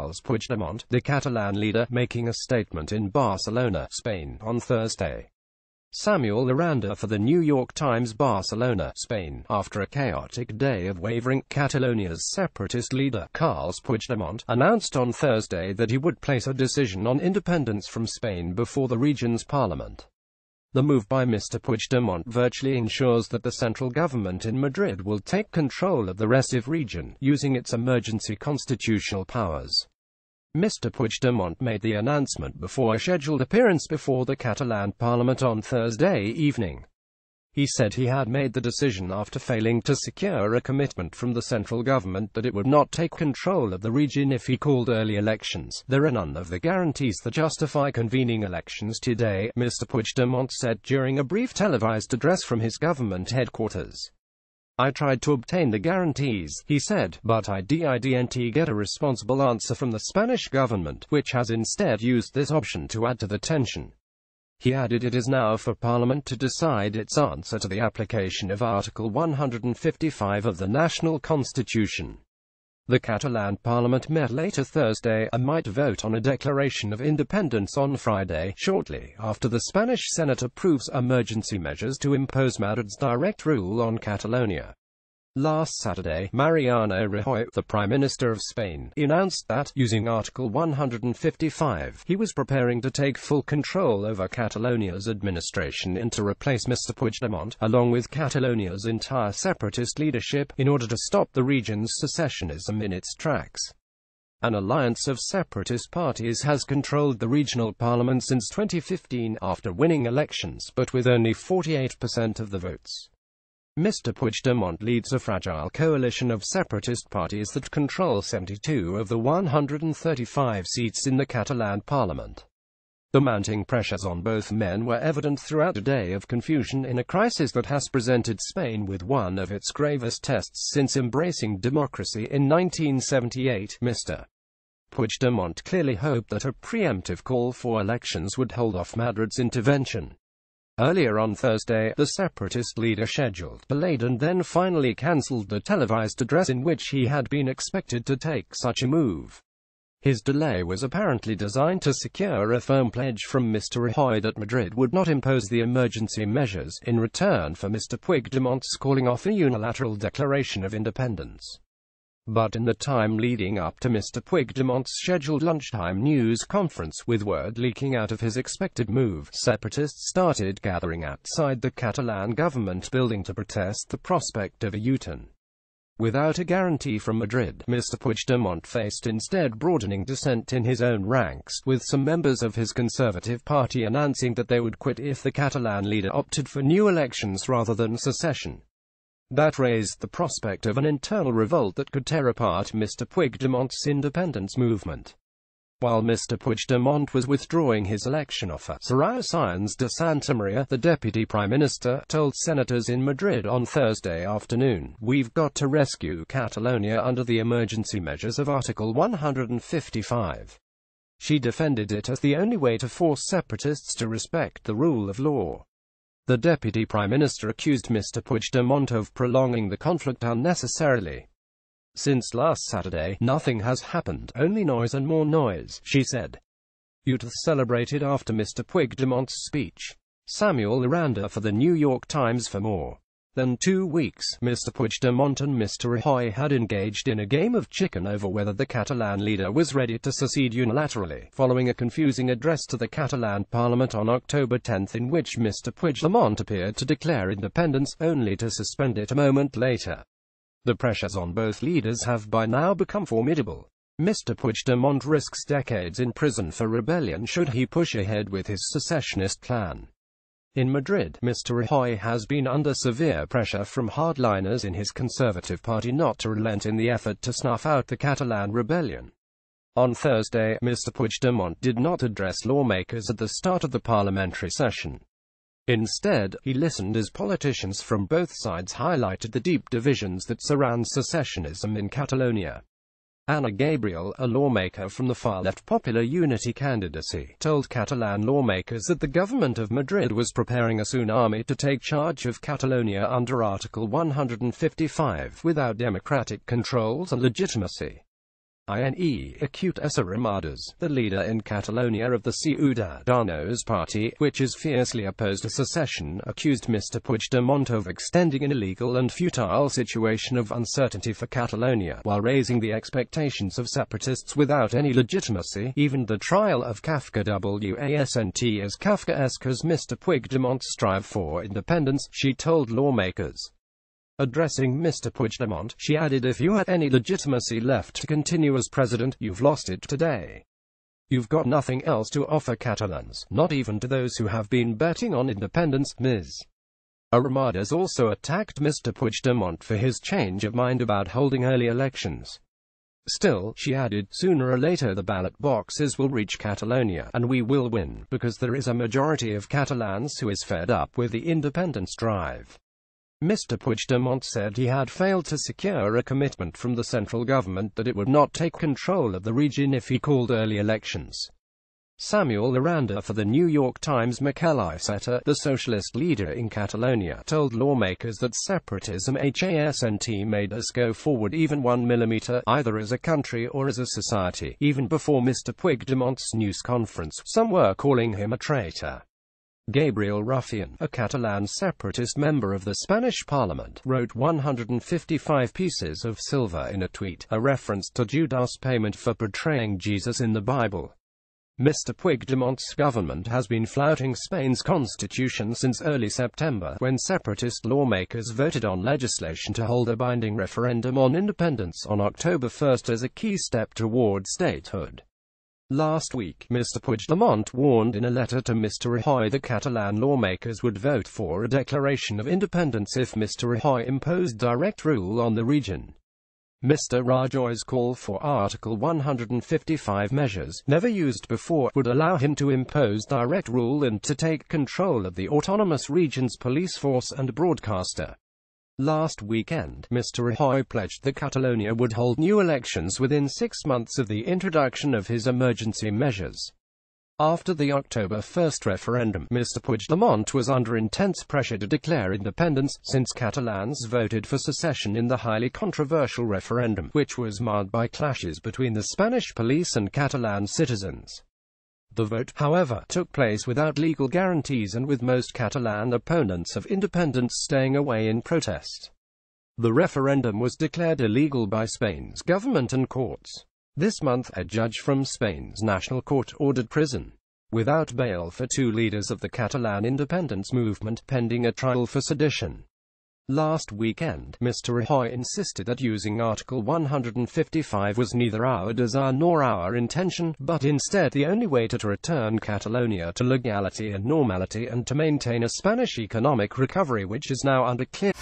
Carles Puigdemont, the Catalan leader, making a statement in Barcelona, Spain, on Thursday. Samuel Aranda for the New York Times, Barcelona, Spain. After a chaotic day of wavering, Catalonia's separatist leader, Carles Puigdemont, announced on Thursday that he would place a decision on independence from Spain before the region's parliament. The move by Mr. Puigdemont virtually ensures that the central government in Madrid will take control of the restive region, using its emergency constitutional powers. Mr. Puigdemont made the announcement before a scheduled appearance before the Catalan parliament on Thursday evening. He said he had made the decision after failing to secure a commitment from the central government that it would not take control of the region if he called early elections. There are none of the guarantees that justify convening elections today, Mr. Puigdemont said during a brief televised address from his government headquarters. I tried to obtain the guarantees, he said, but I didn't get a responsible answer from the Spanish government, which has instead used this option to add to the tension. He added it is now for Parliament to decide its answer to the application of Article 155 of the national constitution. The Catalan Parliament met later Thursday and might vote on a declaration of independence on Friday, shortly after the Spanish Senate approves emergency measures to impose Madrid's direct rule on Catalonia. Last Saturday, Mariano Rajoy, the Prime Minister of Spain, announced that, using Article 155, he was preparing to take full control over Catalonia's administration and to replace Mr. Puigdemont, along with Catalonia's entire separatist leadership, in order to stop the region's secessionism in its tracks. An alliance of separatist parties has controlled the regional parliament since 2015 after winning elections, but with only 48% of the votes. Mr. Puigdemont leads a fragile coalition of separatist parties that control 72 of the 135 seats in the Catalan parliament. The mounting pressures on both men were evident throughout a day of confusion in a crisis that has presented Spain with one of its gravest tests since embracing democracy in 1978. Mr. Puigdemont clearly hoped that a preemptive call for elections would hold off Madrid's intervention. Earlier on Thursday, the separatist leader scheduled, delayed and then finally cancelled the televised address in which he had been expected to take such a move. His delay was apparently designed to secure a firm pledge from Mr. Rajoy that Madrid would not impose the emergency measures, in return for Mr. Puigdemont's calling off a unilateral declaration of independence. But in the time leading up to Mr. Puigdemont's scheduled lunchtime news conference, with word leaking out of his expected move, separatists started gathering outside the Catalan government building to protest the prospect of a U-turn. Without a guarantee from Madrid, Mr. Puigdemont faced instead broadening dissent in his own ranks, with some members of his Conservative Party announcing that they would quit if the Catalan leader opted for new elections rather than secession. That raised the prospect of an internal revolt that could tear apart Mr. Puigdemont's independence movement. While Mr. Puigdemont was withdrawing his election offer, Soraya Sáenz de Santamaría, the Deputy Prime Minister, told senators in Madrid on Thursday afternoon, "We've got to rescue Catalonia under the emergency measures of Article 155. She defended it as the only way to force separatists to respect the rule of law. The Deputy Prime Minister accused Mr. Puigdemont of prolonging the conflict unnecessarily. "Since last Saturday, nothing has happened, only noise and more noise," she said. Youth celebrated after Mr. Puigdemont's speech. Samuel Aranda for the New York Times. For more than 2 weeks, Mr. Puigdemont and Mr. Rajoy had engaged in a game of chicken over whether the Catalan leader was ready to secede unilaterally, following a confusing address to the Catalan parliament on October 10 in which Mr. Puigdemont appeared to declare independence, only to suspend it a moment later. The pressures on both leaders have by now become formidable. Mr. Puigdemont risks decades in prison for rebellion should he push ahead with his secessionist plan. In Madrid, Mr. Rajoy has been under severe pressure from hardliners in his Conservative Party not to relent in the effort to snuff out the Catalan rebellion. On Thursday, Mr. Puigdemont did not address lawmakers at the start of the parliamentary session. Instead, he listened as politicians from both sides highlighted the deep divisions that surround secessionism in Catalonia. Ana Gabriel, a lawmaker from the far-left Popular Unity candidacy, told Catalan lawmakers that the government of Madrid was preparing a tsunami to take charge of Catalonia under Article 155, without democratic controls and legitimacy. Acute Arrimadas, the leader in Catalonia of the Ciudadanos party, which is fiercely opposed to secession, accused Mr. Puigdemont of extending an illegal and futile situation of uncertainty for Catalonia, while raising the expectations of separatists without any legitimacy. Even the trial of Kafka wasn't as Kafkaesque as Mr. Puigdemont's strive for independence, she told lawmakers. Addressing Mr. Puigdemont, she added, "If you had any legitimacy left to continue as president, you've lost it today. You've got nothing else to offer Catalans, not even to those who have been betting on independence." Ms. Arrimadas also attacked Mr. Puigdemont for his change of mind about holding early elections. Still, she added, "Sooner or later the ballot boxes will reach Catalonia, and we will win, because there is a majority of Catalans who is fed up with the independence drive." Mr. Puigdemont said he had failed to secure a commitment from the central government that it would not take control of the region if he called early elections. Samuel Aranda for the New York Times. Miquel Iceta, the socialist leader in Catalonia, told lawmakers that separatism hasn't made us go forward even 1 millimeter, either as a country or as a society. Even before Mr. Puigdemont's news conference, some were calling him a traitor. Gabriel Rufián, a Catalan separatist member of the Spanish parliament, wrote 155 pieces of silver in a tweet, a reference to Judas' payment for portraying Jesus in the Bible. Mr. Puigdemont's government has been flouting Spain's constitution since early September, when separatist lawmakers voted on legislation to hold a binding referendum on independence on October 1 as a key step toward statehood. Last week, Mr. Puigdemont warned in a letter to Mr. Rajoy that Catalan lawmakers would vote for a declaration of independence if Mr. Rajoy imposed direct rule on the region. Mr. Rajoy's call for Article 155 measures, never used before, would allow him to impose direct rule and to take control of the autonomous region's police force and broadcaster. Last weekend, Mr. Rajoy pledged that Catalonia would hold new elections within 6 months of the introduction of his emergency measures. After the October 1 referendum, Mr. Puigdemont was under intense pressure to declare independence, since Catalans voted for secession in the highly controversial referendum, which was marred by clashes between the Spanish police and Catalan citizens. The vote, however, took place without legal guarantees and with most Catalan opponents of independence staying away in protest. The referendum was declared illegal by Spain's government and courts. This month, a judge from Spain's National Court ordered prison without bail for 2 leaders of the Catalan independence movement, pending a trial for sedition. Last weekend, Mr. Rajoy insisted that using Article 155 was neither our desire nor our intention, but instead the only way to return Catalonia to legality and normality and to maintain a Spanish economic recovery which is now under clear